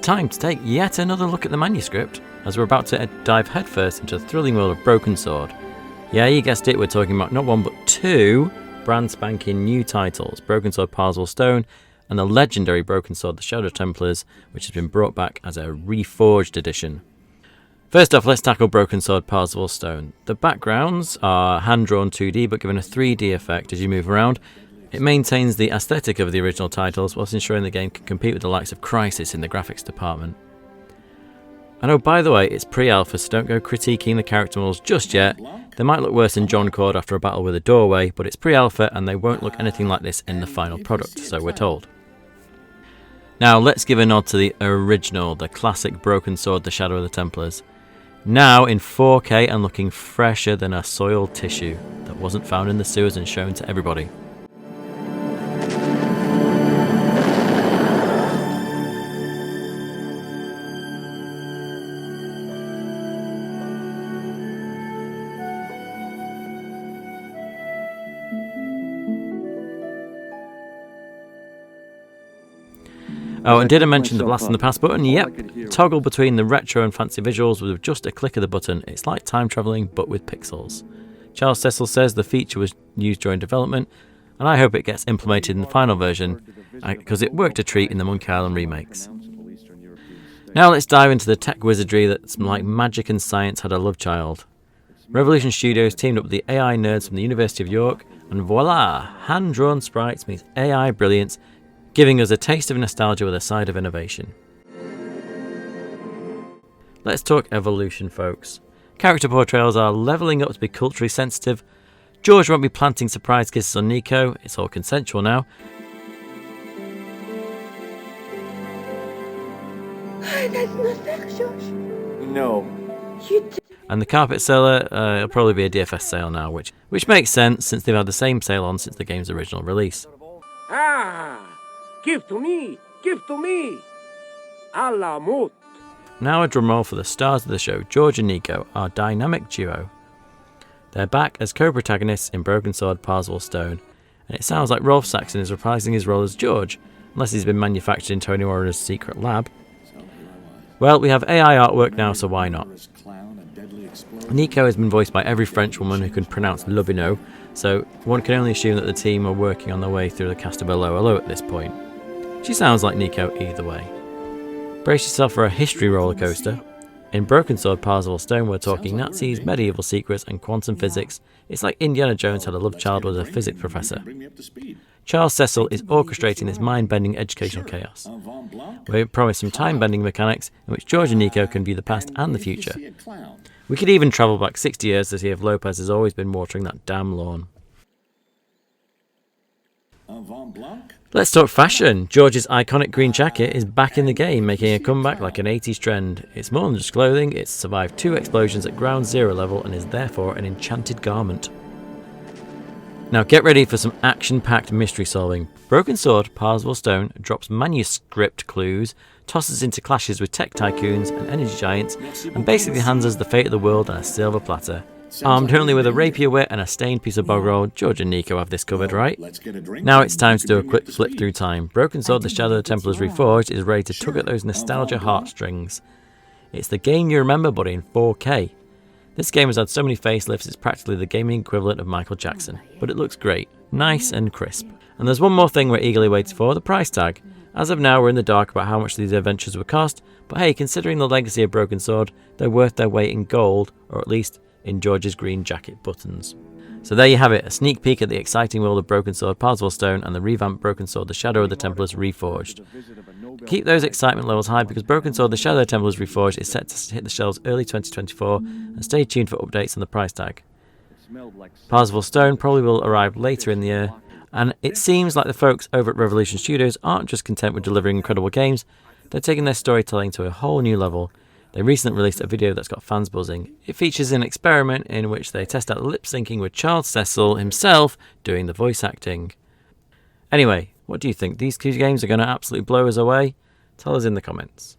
time to take yet another look at the manuscript, as we're about to dive headfirst into the thrilling world of Broken Sword. Yeah, you guessed it, we're talking about not one but two brand spanking new titles, Broken Sword Parzival Stone and the legendary Broken Sword The Shadow Templars, which has been brought back as a reforged edition. First off, let's tackle Broken Sword Parzival Stone. The backgrounds are hand-drawn 2D but given a 3D effect as you move around. It maintains the aesthetic of the original titles whilst ensuring the game can compete with the likes of Crysis in the graphics department. And oh, by the way, it's pre-alpha, so don't go critiquing the character models just yet. They might look worse than John Cord after a battle with a doorway, but it's pre-alpha and they won't look anything like this in the final product, so we're told. Now let's give a nod to the original, the classic Broken Sword The Shadow of the Templars. Now in 4K and looking fresher than a soiled tissue that wasn't found in the sewers and shown to everybody. Oh, and did I mention the Blast from the Past button? Yep. Toggle between the retro and fancy visuals with just a click of the button. It's like time travelling, but with pixels. Charles Cecil says the feature was used during development, and I hope it gets implemented in the final version, because it worked a treat in the Monkey Island remakes. Now let's dive into the tech wizardry that's like magic and science had a love child. Revolution Studios teamed up with the AI nerds from the University of York, and voila! Hand-drawn sprites meets AI brilliance, giving us a taste of nostalgia with a side of innovation. Let's talk evolution, folks. Character portrayals are levelling up to be culturally sensitive. George won't be planting surprise kisses on Nico, it's all consensual now. That's not fair, George. No. And the carpet seller, it'll probably be a DFS sale now, which makes sense since they've had the same sale on since the game's original release. Ah! Give to me! Give to me! A la mort! Now a drumroll for the stars of the show, George and Nico, our dynamic duo. They're back as co-protagonists in Broken Sword Parzival Stone, and it sounds like Rolf Saxon is reprising his role as George, unless he's been manufactured in Tony Warrener's secret lab. Well, we have AI artwork now, so why not? Nico has been voiced by every French woman who can pronounce Lobino, so one can only assume that the team are working on their way through the cast of Hello at this point. She sounds like Nico either way. Brace yourself for a history roller coaster. In Broken Sword Parzival Stone we're talking Nazis, medieval secrets and quantum physics. It's like Indiana Jones had a love child with a physics professor. Charles Cecil is orchestrating this mind-bending educational chaos. We're promised some time-bending mechanics in which George and Nico can view the past and the future. We could even travel back 60 years to see if Lopez has always been watering that damn lawn. Let's talk fashion. George's iconic green jacket is back in the game, making a comeback like an 80s trend. It's more than just clothing, it's survived 2 explosions at ground zero level and is therefore an enchanted garment. Now get ready for some action-packed mystery solving. Broken Sword Parzival Stone drops manuscript clues, tosses into clashes with tech tycoons and energy giants, and basically hands us the fate of the world on a silver platter. Armed only with a rapier wit and a stained piece of bog roll, George and Nico have this covered, right? Now it's time to do a quick flip through time. Broken Sword The Shadow of the Templars Reforged is ready to tug at those nostalgia heartstrings. It's the game you remember, but in 4K. This game has had so many facelifts it's practically the gaming equivalent of Michael Jackson, but it looks great, nice and crisp. And there's one more thing we're eagerly waiting for, the price tag. As of now we're in the dark about how much these adventures would cost, but hey, considering the legacy of Broken Sword, they're worth their weight in gold, or at least in George's green jacket buttons. So there you have it, a sneak peek at the exciting world of Broken Sword Parzival Stone and the revamped Broken Sword The Shadow of the Templars Reforged. Keep those excitement levels high because Broken Sword The Shadow of the Templars Reforged is set to hit the shelves early 2024, and stay tuned for updates on the price tag. Parzival Stone probably will arrive later in the year, and it seems like the folks over at Revolution Studios aren't just content with delivering incredible games, they're taking their storytelling to a whole new level. They recently released a video that's got fans buzzing. It features an experiment in which they test out lip syncing with Charles Cecil himself doing the voice acting. Anyway, what do you think? These two games are going to absolutely blow us away? Tell us in the comments.